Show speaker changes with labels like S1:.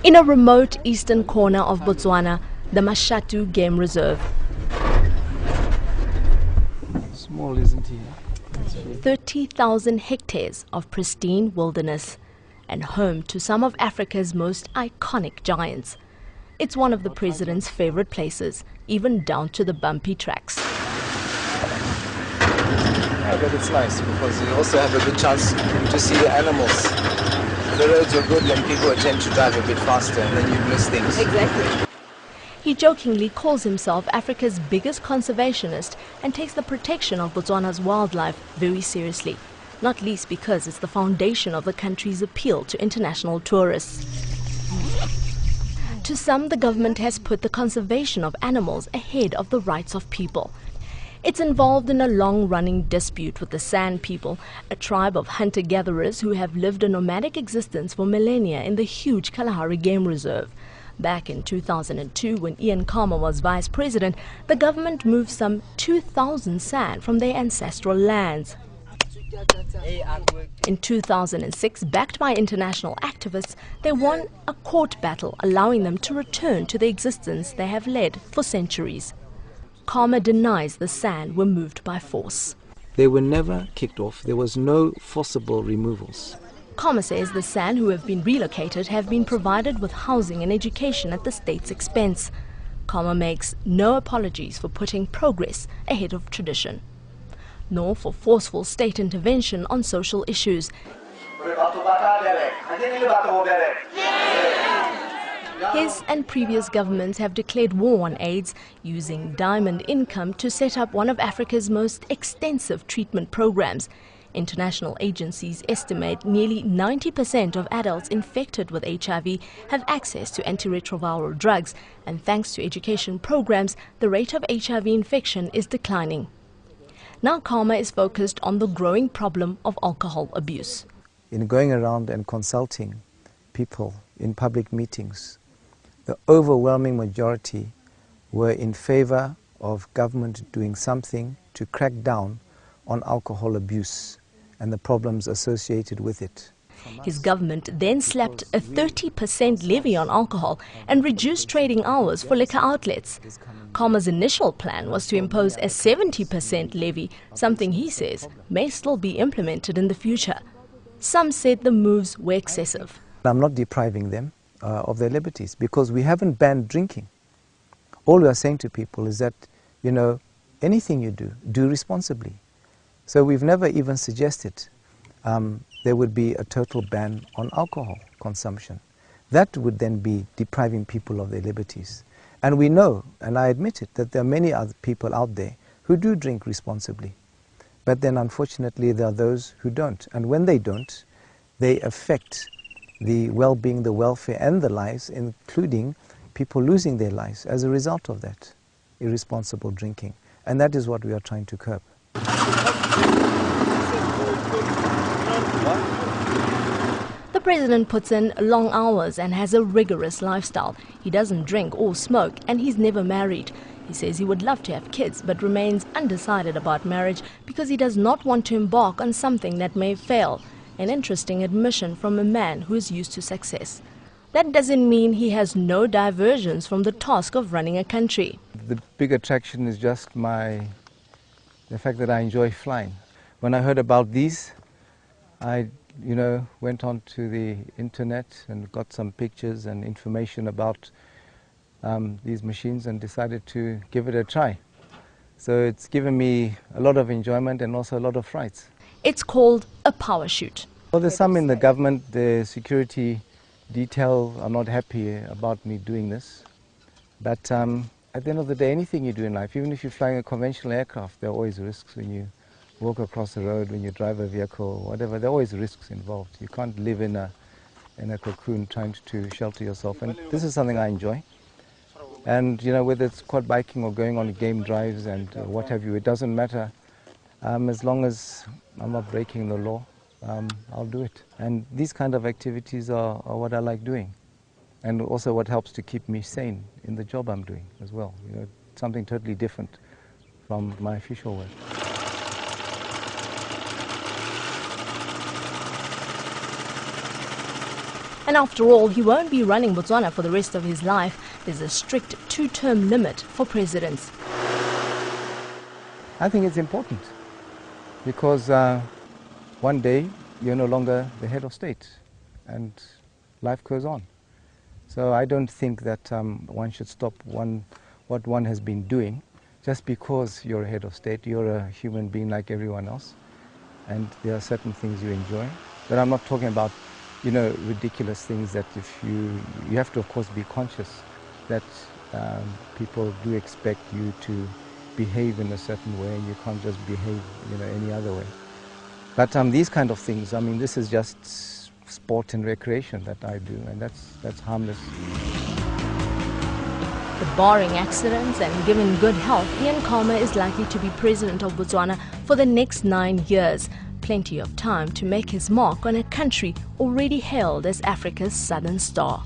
S1: In a remote eastern corner of Botswana, the Mashatu Game Reserve.
S2: Small, isn't he?
S1: 30,000 hectares of pristine wilderness and home to some of Africa's most iconic giants. It's one of the president's favorite places, even down to the bumpy tracks.
S2: Yeah, but it's nice because you also have a good chance to see the animals. The roads are good and people tend to drive a bit faster and then you miss things.
S1: Exactly. He jokingly calls himself Africa's biggest conservationist and takes the protection of Botswana's wildlife very seriously, not least because it's the foundation of the country's appeal to international tourists. To some, the government has put the conservation of animals ahead of the rights of people. It's involved in a long-running dispute with the San people, a tribe of hunter-gatherers who have lived a nomadic existence for millennia in the huge Kalahari Game Reserve. Back in 2002, when Ian Khama was vice president, the government moved some 2,000 San from their ancestral lands. In 2006, backed by international activists, they won a court battle, allowing them to return to the existence they have led for centuries. Khama denies the San were moved by force.
S2: They were never kicked off. There was no forcible removals.
S1: Khama says the San who have been relocated have been provided with housing and education at the state's expense. Khama makes no apologies for putting progress ahead of tradition, nor for forceful state intervention on social issues. His and previous governments have declared war on AIDS, using diamond income to set up one of Africa's most extensive treatment programs. International agencies estimate nearly 90% of adults infected with HIV have access to antiretroviral drugs, and thanks to education programs, the rate of HIV infection is declining. Now Khama is focused on the growing problem of alcohol abuse.
S2: In going around and consulting people in public meetings, the overwhelming majority were in favor of government doing something to crack down on alcohol abuse and the problems associated with it.
S1: His government then slapped a 30% levy on alcohol and reduced trading hours for liquor outlets. Khama's initial plan was to impose a 70% levy, something he says may still be implemented in the future. Some said the moves were excessive.
S2: I'm not depriving them of their liberties because we haven't banned drinking. All we are saying to people is that, anything you do, do responsibly. So we've never even suggested there would be a total ban on alcohol consumption. That would then be depriving people of their liberties. And we know, and I admit it, that there are many other people out there who do drink responsibly. But then unfortunately there are those who don't. And when they don't, they affect the well-being, the welfare and the lives, including people losing their lives as a result of that irresponsible drinking. And that is what we are trying to curb.
S1: The president puts in long hours and has a rigorous lifestyle. He doesn't drink or smoke, and he's never married. He says he would love to have kids but remains undecided about marriage because he does not want to embark on something that may fail. An interesting admission from a man who is used to success. That doesn't mean he has no diversions from the task of running a country.
S2: The big attraction is just the fact that I enjoy flying. When I heard about these, I went onto the internet and got some pictures and information about these machines and decided to give it a try. So it's given me a lot of enjoyment and also a lot of frights.
S1: It's called a power shoot.
S2: Well, there's some in the government, the security detail are not happy about me doing this. But at the end of the day, anything you do in life, even if you're flying a conventional aircraft, there are always risks when you walk across the road, when you drive a vehicle, or whatever. There are always risks involved. You can't live in a cocoon trying to shelter yourself. And this is something I enjoy. And whether it's quad biking or going on game drives and what have you, it doesn't matter. As long as I'm not breaking the law, I'll do it. And these kind of activities are what I like doing. And also what helps to keep me sane in the job I'm doing as well. Something totally different from my official work.
S1: And after all, he won't be running Botswana for the rest of his life. There's a strict 2-term limit for presidents.
S2: I think it's important because one day you're no longer the head of state and life goes on. So I don't think that one should stop what one has been doing just because you're a head of state. You're a human being like everyone else, and there are certain things you enjoy. But I'm not talking about, ridiculous things that if you have to, of course, be conscious that people do expect you to behave in a certain way, and you can't just behave, any other way. But these kind of things, this is just sport and recreation that I do, and that's harmless.
S1: But barring accidents and given good health, Ian Khama is likely to be president of Botswana for the next 9 years. Plenty of time to make his mark on a country already hailed as Africa's Southern Star.